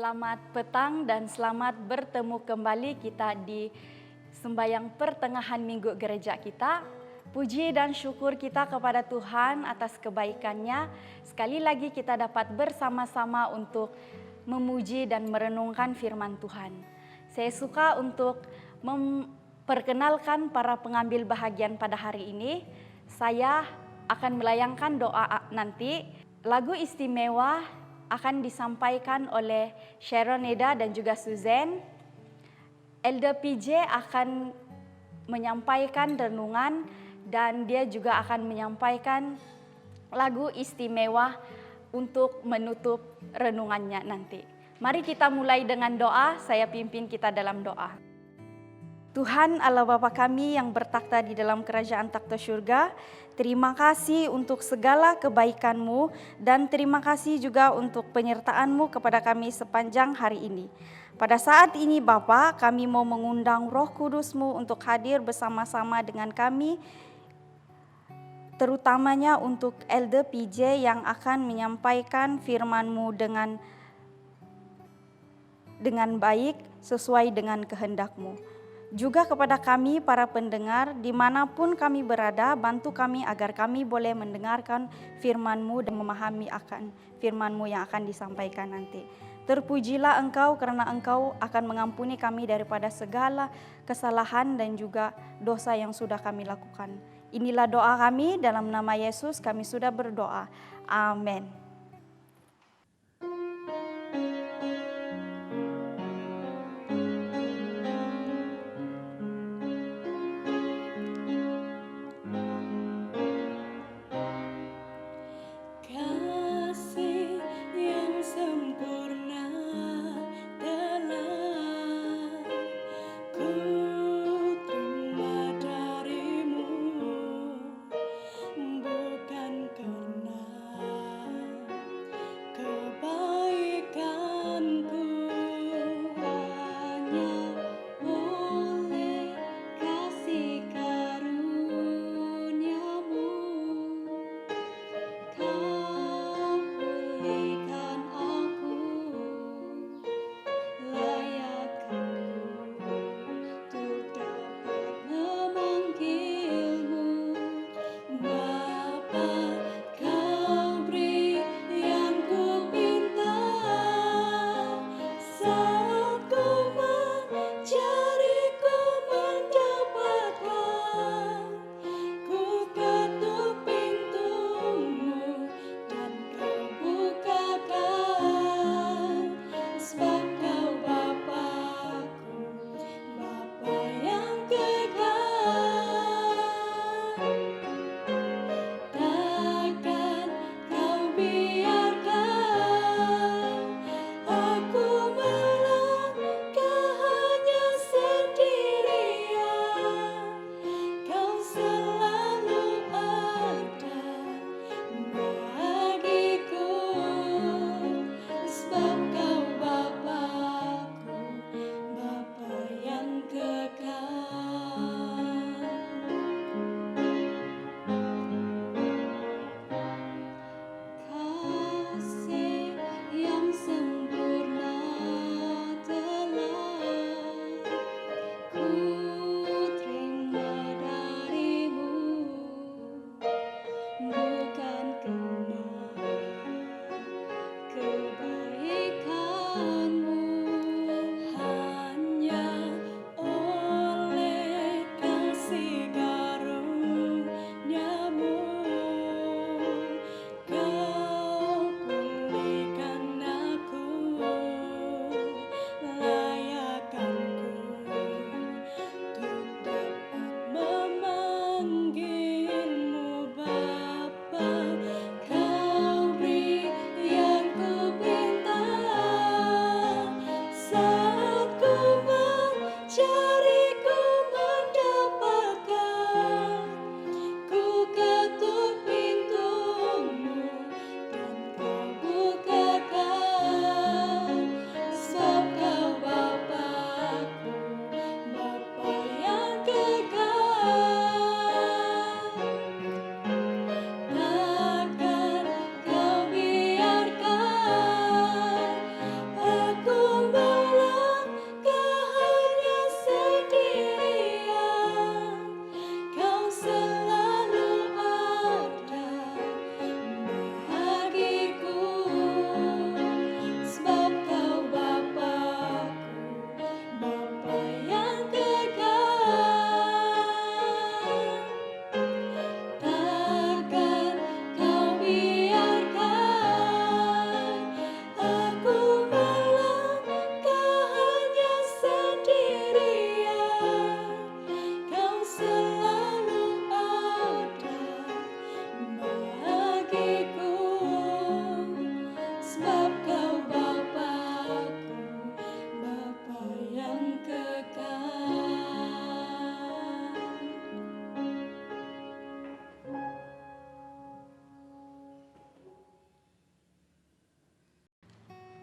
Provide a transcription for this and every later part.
Selamat petang dan selamat bertemu kembali kita di sembahyang pertengahan minggu gereja kita. Puji dan syukur kita kepada Tuhan atas kebaikannya. Sekali lagi kita dapat bersama-sama untuk memuji dan merenungkan firman Tuhan. Saya suka untuk memperkenalkan para pengambil bahagian pada hari ini. Saya akan melayangkan doa nanti. Lagu istimewa akan disampaikan oleh Sharon Neda dan juga Suzanne. Elder PJ akan menyampaikan renungan dan dia juga akan menyampaikan lagu istimewa untuk menutup renungannya nanti. Mari kita mulai dengan doa, saya pimpin kita dalam doa. Tuhan Allah Bapa kami yang bertakhta di dalam kerajaan takhta surga, terima kasih untuk segala kebaikan-Mu dan terima kasih juga untuk penyertaan-Mu kepada kami sepanjang hari ini. Pada saat ini Bapa, kami mau mengundang Roh Kudus-Mu untuk hadir bersama-sama dengan kami, terutamanya untuk Elder PJ yang akan menyampaikan firman-Mu dengan baik sesuai dengan kehendak-Mu. Juga kepada kami para pendengar dimanapun kami berada, bantu kami agar kami boleh mendengarkan firman-Mu dan memahami akan firman-Mu yang akan disampaikan nanti. Terpujilah Engkau karena Engkau akan mengampuni kami daripada segala kesalahan dan juga dosa yang sudah kami lakukan. Inilah doa kami, dalam nama Yesus kami sudah berdoa. Amin.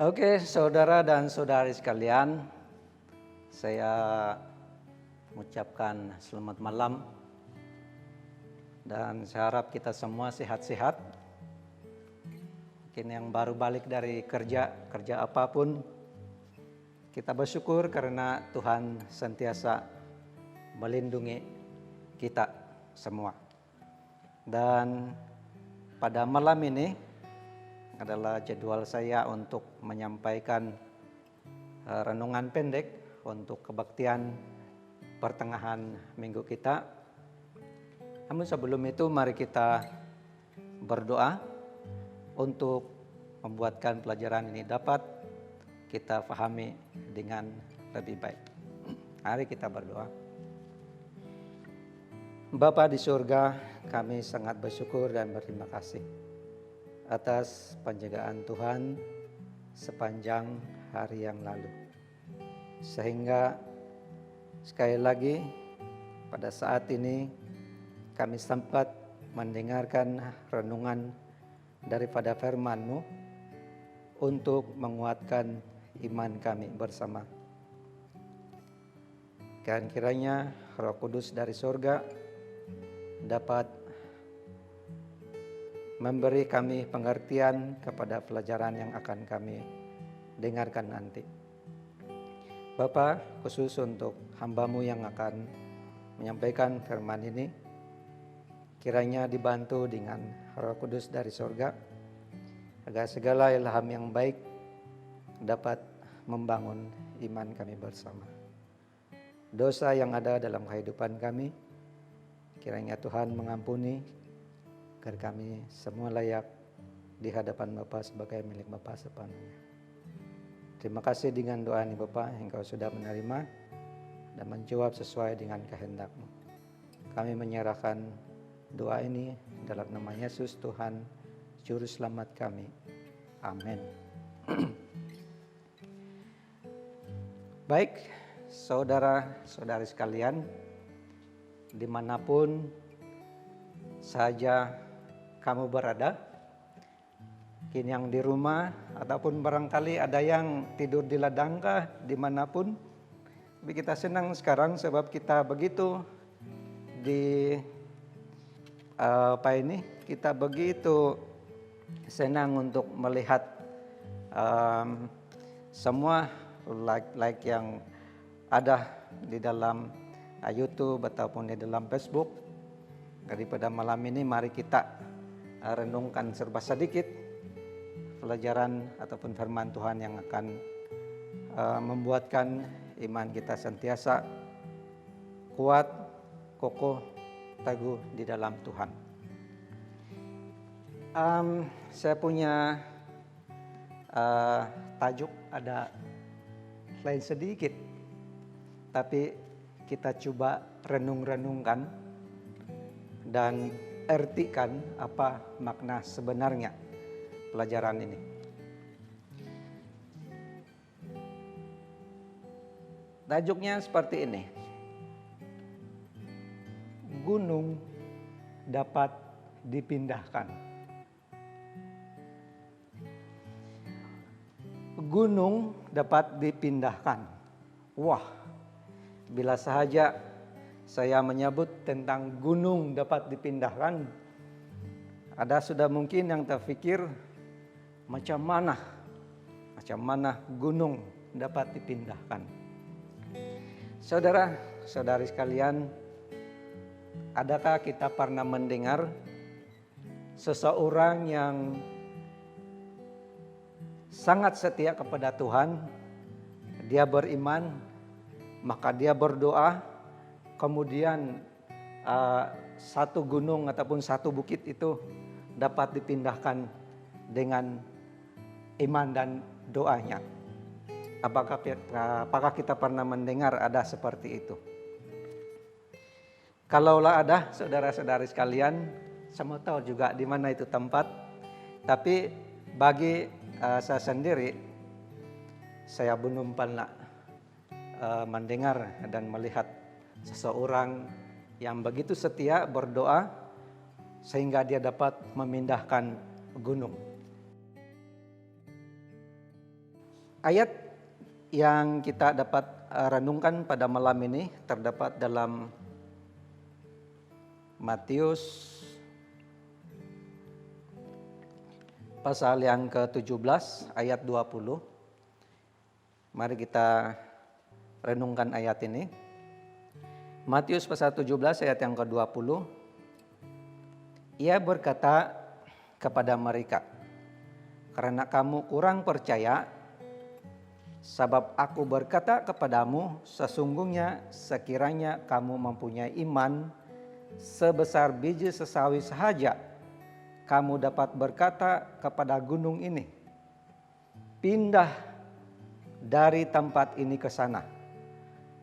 Oke, saudara dan saudari sekalian, saya mengucapkan selamat malam dan saya harap kita semua sehat-sehat. Mungkin yang baru balik dari kerja apapun, kita bersyukur karena Tuhan sentiasa melindungi kita semua. Dan pada malam ini adalah jadwal saya untuk menyampaikan renungan pendek untuk kebaktian pertengahan minggu kita. Namun sebelum itu mari kita berdoa untuk membuatkan pelajaran ini dapat kita pahami dengan lebih baik. Mari kita berdoa. Bapa di surga, kami sangat bersyukur dan berterima kasih atas penjagaan Tuhan sepanjang hari yang lalu. Sehingga sekali lagi pada saat ini kami sempat mendengarkan renungan daripada firman-Mu untuk menguatkan iman kami bersama. Dan kiranya Roh Kudus dari surga dapat memberi kami pengertian kepada pelajaran yang akan kami dengarkan nanti. Bapa, khusus untuk hamba-Mu yang akan menyampaikan firman ini, kiranya dibantu dengan Roh Kudus dari surga, agar segala ilham yang baik dapat membangun iman kami bersama. Dosa yang ada dalam kehidupan kami, kiranya Tuhan mengampuni, agar kami semua layak di hadapan Bapa sebagai milik Bapa sepenuhnya. Terima kasih dengan doa ini Bapa, Engkau sudah menerima dan menjawab sesuai dengan kehendak-Mu. Kami menyerahkan doa ini dalam nama Yesus Tuhan, Juru Selamat kami. Amin. Baik, saudara-saudari sekalian, dimanapun saja kamu berada, mungkin yang di rumah ataupun barangkali ada yang tidur di ladang kah, dimanapun. Tapi kita senang sekarang sebab kita begitu kita begitu senang untuk melihat semua like yang ada di dalam YouTube ataupun di dalam Facebook. Daripada malam ini mari kita renungkan serba sedikit pelajaran ataupun firman Tuhan yang akan membuatkan iman kita sentiasa kuat, kokoh, teguh di dalam Tuhan. Saya punya tajuk ada lain sedikit, tapi kita coba renung-renungkan dan artikan apa makna sebenarnya pelajaran ini. Tajuknya seperti ini. Gunung dapat dipindahkan. Gunung dapat dipindahkan. Wah, bila sahaja saya menyebut tentang gunung dapat dipindahkan, ada sudah mungkin yang terfikir macam mana gunung dapat dipindahkan. Saudara-saudari sekalian, adakah kita pernah mendengar seseorang yang sangat setia kepada Tuhan, dia beriman, maka dia berdoa, kemudian satu gunung ataupun satu bukit itu dapat dipindahkan dengan iman dan doanya. Apakah kita pernah mendengar ada seperti itu? Kalaulah ada, saudara-saudari sekalian, semua tahu juga di mana itu tempat. Tapi bagi saya sendiri, saya belum pernah mendengar dan melihat seseorang yang begitu setia berdoa sehingga dia dapat memindahkan gunung. Ayat yang kita dapat renungkan pada malam ini terdapat dalam Matius pasal yang ke-17 ayat 20. Mari kita renungkan ayat ini. Matius pasal 17 ayat yang ke-20. Ia berkata kepada mereka, "Karena kamu kurang percaya, sebab aku berkata kepadamu, sesungguhnya sekiranya kamu mempunyai iman sebesar biji sesawi sahaja, kamu dapat berkata kepada gunung ini, pindah dari tempat ini ke sana.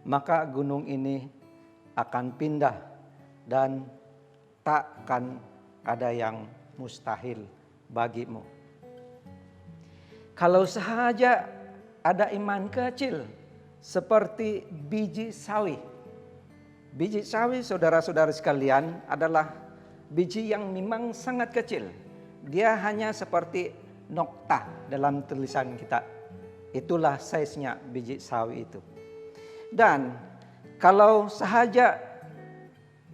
Maka gunung ini akan pindah dan takkan ada yang mustahil bagimu." Kalau sahaja ada iman kecil seperti biji sawi. Biji sawi, saudara-saudara sekalian, adalah biji yang memang sangat kecil. Dia hanya seperti nokta dalam tulisan kita. Itulah size-nya biji sawi itu. Dan kalau sahaja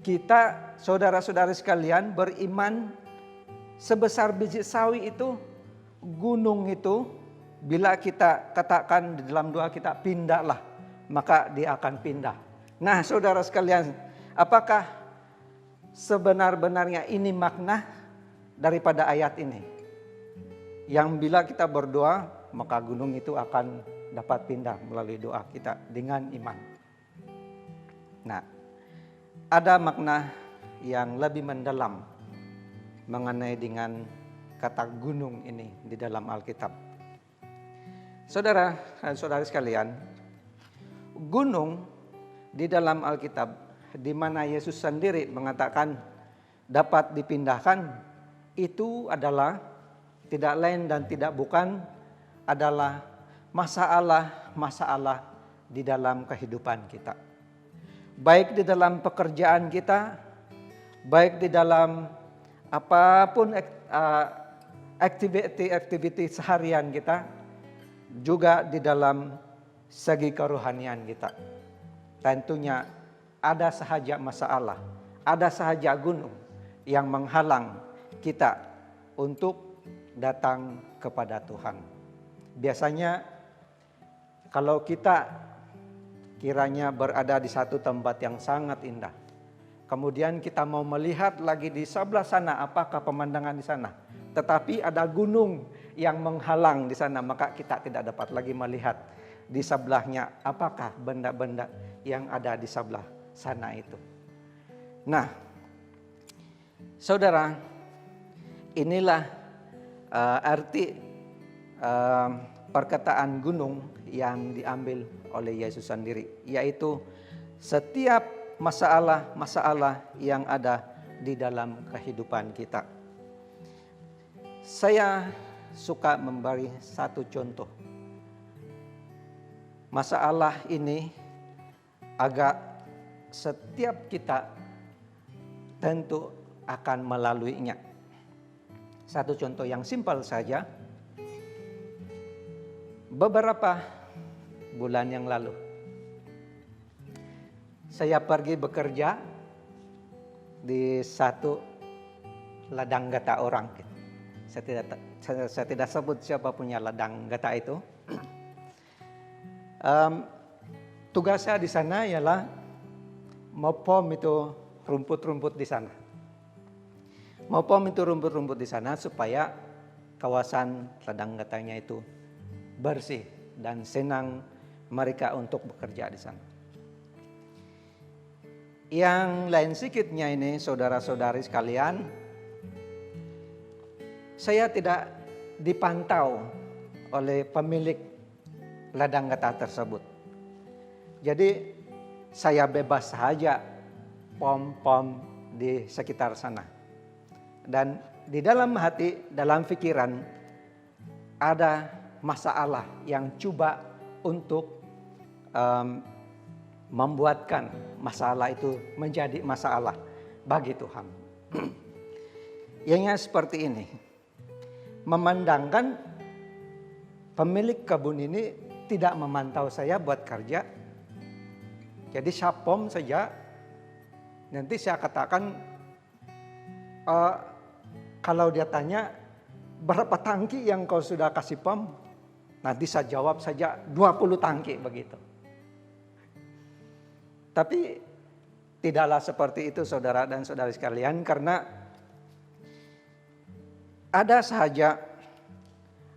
kita, saudara-saudara sekalian, beriman sebesar biji sawi itu, gunung itu, bila kita katakan di dalam doa kita, pindahlah, maka dia akan pindah. Nah, saudara sekalian, apakah sebenar-benarnya ini makna daripada ayat ini? Yang bila kita berdoa, maka gunung itu akan dapat pindah melalui doa kita dengan iman. Nah, ada makna yang lebih mendalam mengenai dengan kata gunung ini di dalam Alkitab. Saudara dan saudari sekalian, gunung di dalam Alkitab di mana Yesus sendiri mengatakan dapat dipindahkan, itu adalah tidak lain dan tidak bukan adalah masalah-masalah di dalam kehidupan kita. Baik di dalam pekerjaan kita, baik di dalam apapun aktiviti seharian kita, juga di dalam segi kerohanian kita. Tentunya ada sahaja masalah, ada sahaja gunung yang menghalang kita untuk datang kepada Tuhan. Biasanya kalau kita kiranya berada di satu tempat yang sangat indah, kemudian kita mau melihat lagi di sebelah sana apakah pemandangan di sana, tetapi ada gunung yang menghalang di sana, maka kita tidak dapat lagi melihat di sebelahnya apakah benda-benda yang ada di sebelah sana itu. Nah, saudara, inilah arti perkataan gunung yang diambil oleh Yesus sendiri, yaitu setiap masalah-masalah yang ada di dalam kehidupan kita. Saya suka memberi satu contoh. Masalah ini agak setiap kita tentu akan melaluinya. Satu contoh yang simpel saja. Beberapa bulan yang lalu, saya pergi bekerja di satu ladang gata orang. Saya tidak sebut siapa punya ladang gata itu. Tugas saya di sana ialah mopom itu rumput-rumput di sana. Mopom itu rumput-rumput di sana supaya kawasan ladang gatanya itu bersih dan senang mereka untuk bekerja di sana. Yang lain sedikitnya ini, saudara-saudari sekalian, saya tidak dipantau oleh pemilik ladang gata tersebut. Jadi saya bebas saja pom-pom di sekitar sana. Dan di dalam hati, dalam pikiran ada masalah yang coba untuk membuatkan masalah itu menjadi masalah bagi Tuhan. Yang seperti ini. Memandangkan pemilik kebun ini tidak memantau saya buat kerja. Jadi saya pom saja. Nanti saya katakan, kalau dia tanya, berapa tangki yang kau sudah kasih pom? Nanti saya jawab saja 20 tangki begitu. Tapi tidaklah seperti itu saudara dan saudari sekalian, karena ada saja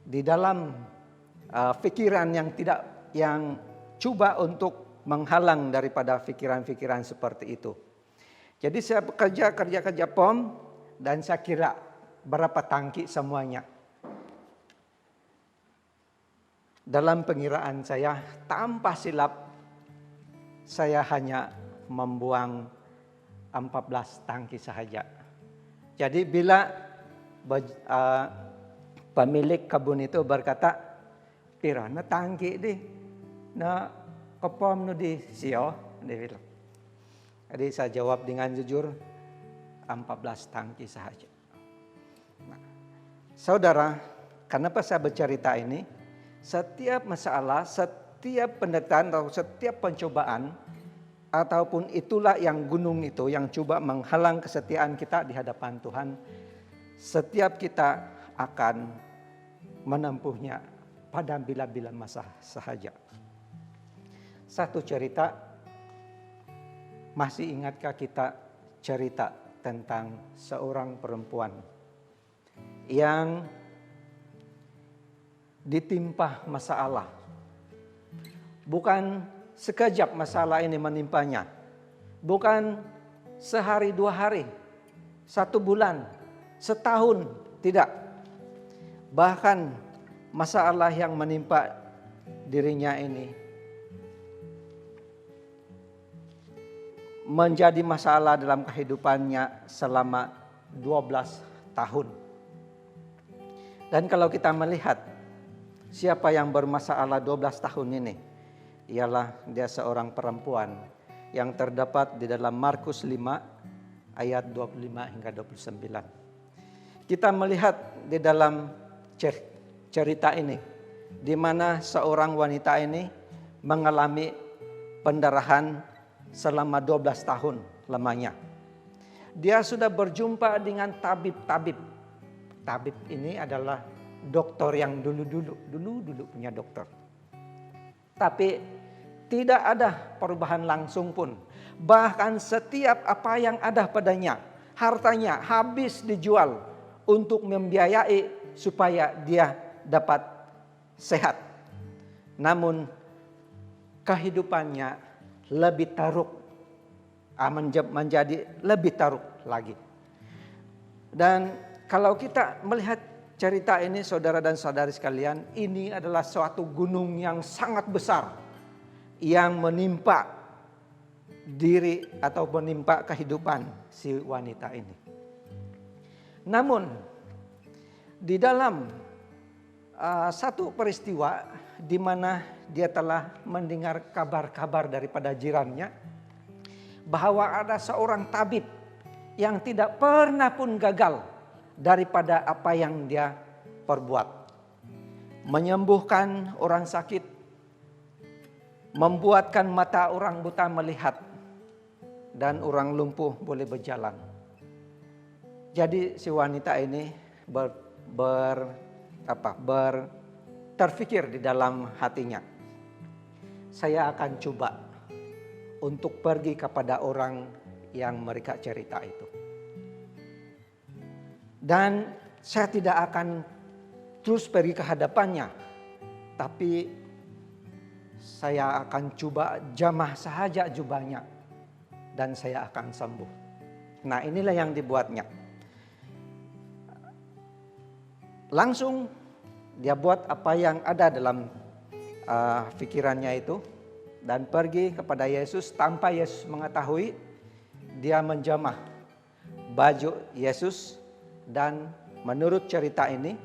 di dalam pikiran yang coba untuk menghalang daripada pikiran-pikiran seperti itu. Jadi saya kerja pom dan saya kira berapa tangki semuanya. Dalam pengiraan saya tanpa silap, saya hanya membuang 14 tangki saja. Jadi bila pemilik kebun itu berkata, "Pira na tangki di na kepom no di sio," dia bilang. Jadi saya jawab dengan jujur, 14 tangki saja. Nah, saudara, kenapa saya bercerita ini? Setiap masalah, setiap penderitaan atau setiap pencobaan, ataupun itulah yang gunung itu yang coba menghalang kesetiaan kita di hadapan Tuhan, setiap kita akan menempuhnya pada bila-bila masa sahaja. Satu cerita, masih ingatkah kita cerita tentang seorang perempuan yang ditimpa masalah. Bukan sekejap masalah ini menimpanya. Bukan sehari dua hari, 1 bulan, setahun, tidak. Bahkan masalah yang menimpa dirinya ini menjadi masalah dalam kehidupannya selama 12 tahun. Dan kalau kita melihat siapa yang bermasalah 12 tahun ini, ialah dia seorang perempuan yang terdapat di dalam Markus 5 ayat 25 hingga 29. Kita melihat di dalam cerita ini di mana seorang wanita ini mengalami pendarahan selama 12 tahun lamanya. Dia sudah berjumpa dengan tabib-tabib. Tabib ini adalah dokter yang dulu punya dokter. Tapi tidak ada perubahan langsung pun. Bahkan setiap apa yang ada padanya, hartanya habis dijual untuk membiayai supaya dia dapat sehat. Namun kehidupannya lebih teruk, menjadi lebih teruk lagi. Dan kalau kita melihat cerita ini saudara dan saudari sekalian, ini adalah suatu gunung yang sangat besar yang menimpa diri atau menimpa kehidupan si wanita ini. Namun di dalam satu peristiwa di mana dia telah mendengar kabar-kabar daripada jirannya bahwa ada seorang tabib yang tidak pernah pun gagal daripada apa yang dia perbuat. Menyembuhkan orang sakit, membuatkan mata orang buta melihat, dan orang lumpuh boleh berjalan. Jadi si wanita ini terfikir di dalam hatinya, saya akan coba untuk pergi kepada orang yang mereka cerita itu. Dan saya tidak akan terus pergi ke hadapannya, tapi saya akan coba jamah sahaja jubahnya dan saya akan sembuh. Nah, inilah yang dibuatnya. Langsung dia buat apa yang ada dalam pikirannya itu dan pergi kepada Yesus tanpa Yesus mengetahui. Dia menjamah baju Yesus. Dan menurut cerita ini,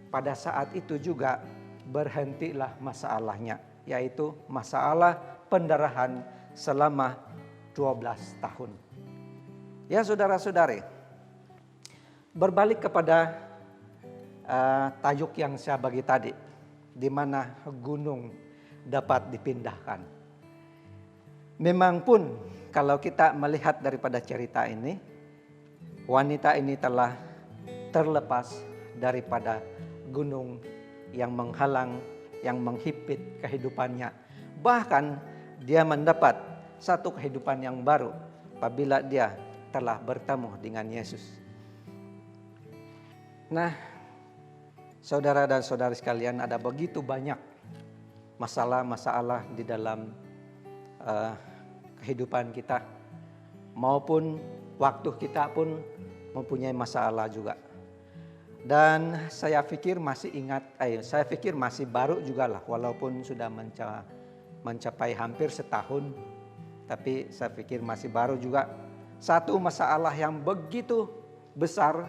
pada saat itu juga berhentilah masalahnya, yaitu masalah pendarahan selama 12 tahun. Ya saudara-saudari, berbalik kepada tajuk yang saya bagi tadi, di mana gunung dapat dipindahkan. Memang pun kalau kita melihat daripada cerita ini, wanita ini telah terlepas daripada gunung yang menghalang, yang menghimpit kehidupannya. Bahkan dia mendapat satu kehidupan yang baru apabila dia telah bertemu dengan Yesus. Nah, saudara dan saudari sekalian, ada begitu banyak masalah-masalah di dalam kehidupan kita, maupun waktu kita pun mempunyai masalah juga. Dan saya pikir masih baru juga lah, walaupun sudah mencapai hampir setahun, tapi saya pikir masih baru juga. Satu masalah yang begitu besar,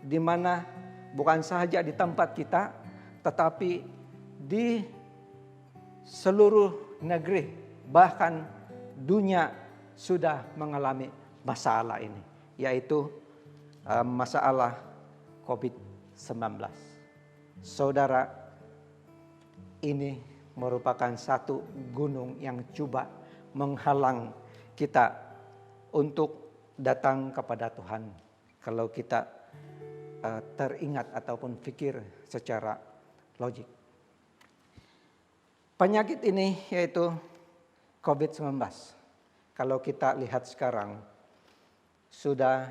di mana bukan saja di tempat kita, tetapi di seluruh negeri, bahkan dunia sudah mengalami masalah ini, yaitu masalah COVID-19. Saudara, ini merupakan satu gunung yang coba menghalang kita untuk datang kepada Tuhan. Kalau kita teringat ataupun pikir secara logik. Penyakit ini yaitu COVID-19. Kalau kita lihat sekarang, sudah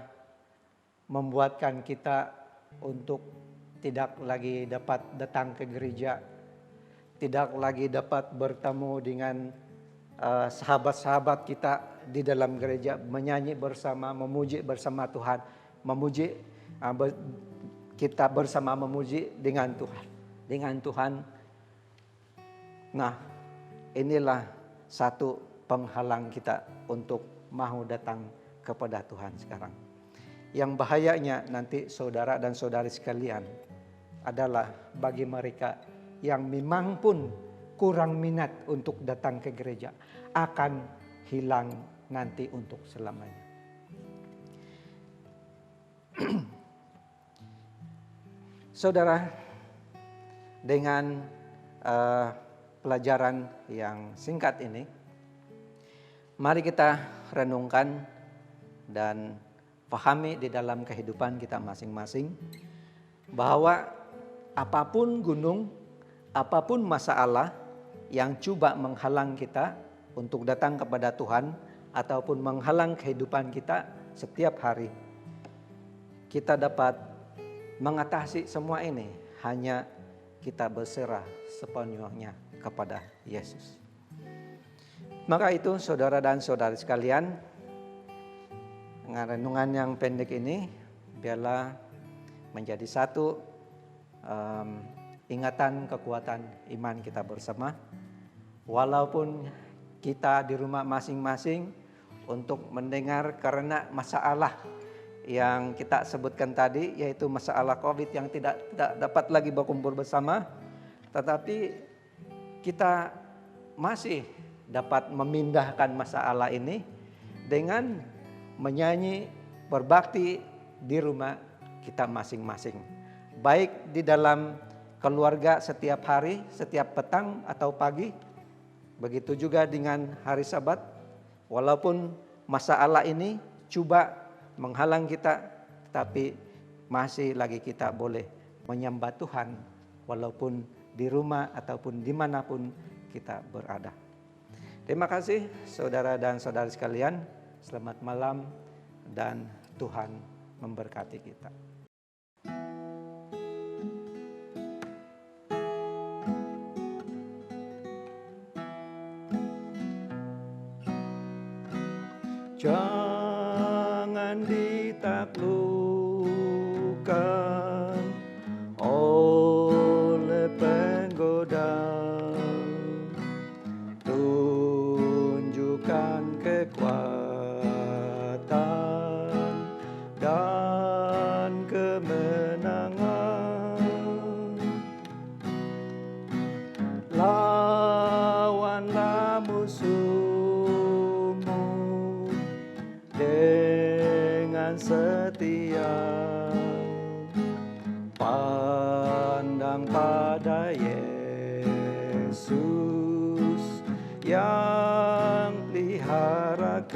membuatkan kita untuk tidak lagi dapat datang ke gereja, tidak lagi dapat bertemu dengan sahabat-sahabat kita di dalam gereja, menyanyi bersama, memuji bersama Tuhan, kita bersama memuji dengan Tuhan. Nah, inilah satu penghalang kita untuk mau datang kepada Tuhan sekarang. Yang bahayanya nanti saudara dan saudari sekalian adalah bagi mereka yang memang pun kurang minat untuk datang ke gereja, akan hilang nanti untuk selamanya. Saudara, dengan pelajaran yang singkat ini, mari kita renungkan dan pahami di dalam kehidupan kita masing-masing bahwa apapun gunung, apapun masalah yang coba menghalang kita untuk datang kepada Tuhan ataupun menghalang kehidupan kita setiap hari, kita dapat mengatasi semua ini hanya kita berserah sepenuhnya kepada Yesus. Maka itu saudara dan saudari sekalian, dengan renungan yang pendek ini biarlah menjadi satu ingatan kekuatan iman kita bersama. Walaupun kita di rumah masing-masing untuk mendengar karena masalah yang kita sebutkan tadi, yaitu masalah COVID yang tidak dapat lagi berkumpul bersama, tetapi kita masih dapat memindahkan masalah ini dengan menyanyi, berbakti di rumah kita masing-masing. Baik di dalam keluarga setiap hari, setiap petang atau pagi, begitu juga dengan hari Sabat. Walaupun masalah ini coba menghalang kita, tapi masih lagi kita boleh menyembah Tuhan walaupun di rumah ataupun dimanapun kita berada. Terima kasih saudara dan saudari sekalian. Selamat malam dan Tuhan memberkati kita. Jangan ditaklukkan oleh penggoda, tunjukkan kekuatan dan kemenangan. Lawanlah musuhmu dengan setia, pandang pada Yesus. Yesus yang peliharakan.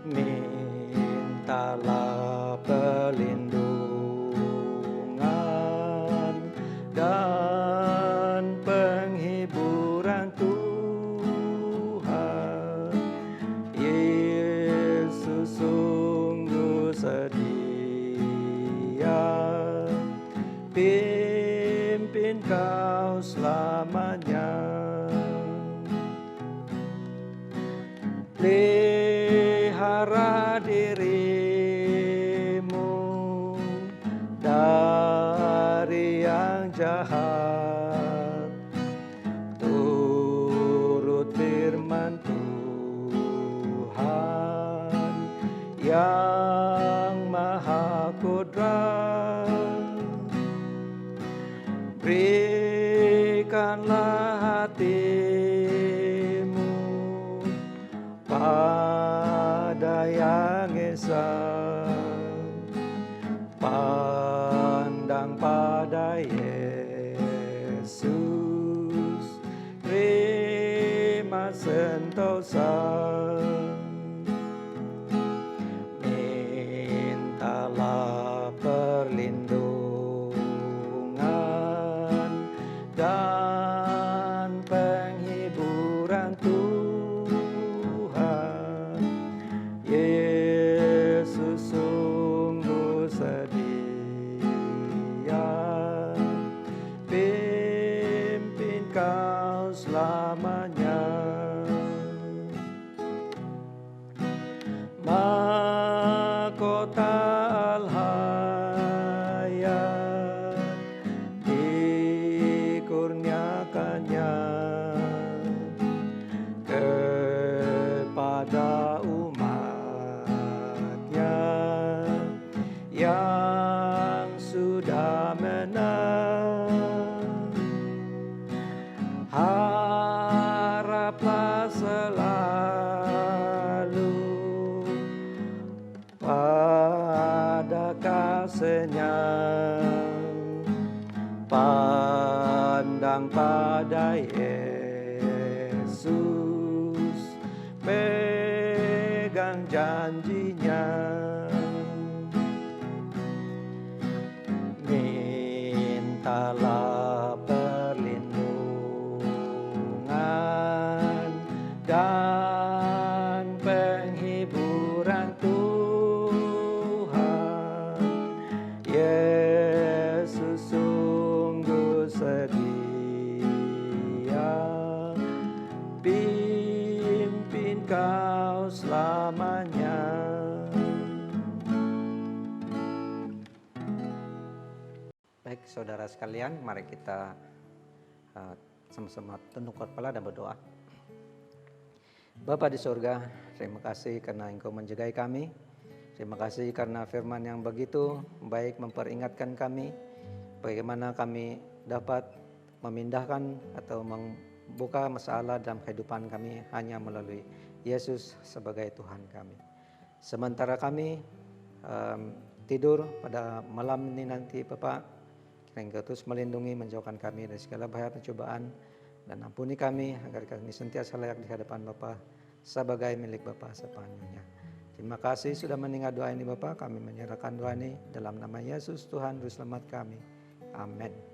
Mintalah perlindungan dan penghiburan Tuhan. Yesus sungguh sedia pimpin kau selamanya. Pelihara dirimu dari yang jahat, turut firman Tuhan yang Maha Kudrat. Berikanlah hatimu pada yang esa, pandang pada Yesus, terima sentosa. Mintalah perlindungan dan penghiburan Tuhan. Yesus sungguh sedia pimpin kau selamanya. Mahkota al-hayat dikurniakannya kepada umatnya yang sudah menang. Haraplah selalu pada kasih-Nya, pandang pada Yesus, pegang janji-Nya. Mintalah perlindungan dan penghiburan Tuhan. Yesus sungguh sedia pimpin kau selamanya. Baik saudara sekalian, mari kita sama-sama tundukkan kepala dan berdoa. Bapa di surga, terima kasih karena Engkau menjagai kami. Terima kasih karena firman yang begitu baik memperingatkan kami bagaimana kami dapat memindahkan atau membuka masalah dalam kehidupan kami hanya melalui Yesus sebagai Tuhan kami. Sementara kami tidur pada malam ini nanti Bapak, Engkau terus melindungi, menjauhkan kami dari segala bahaya pencobaan, dan ampuni kami agar kami sentiasa layak di hadapan Bapa sebagai milik Bapa sepenuhnya. Terima kasih sudah mendengar doa ini Bapa. Kami menyerahkan doa ini dalam nama Yesus Tuhan Juru Selamat kami. Amin.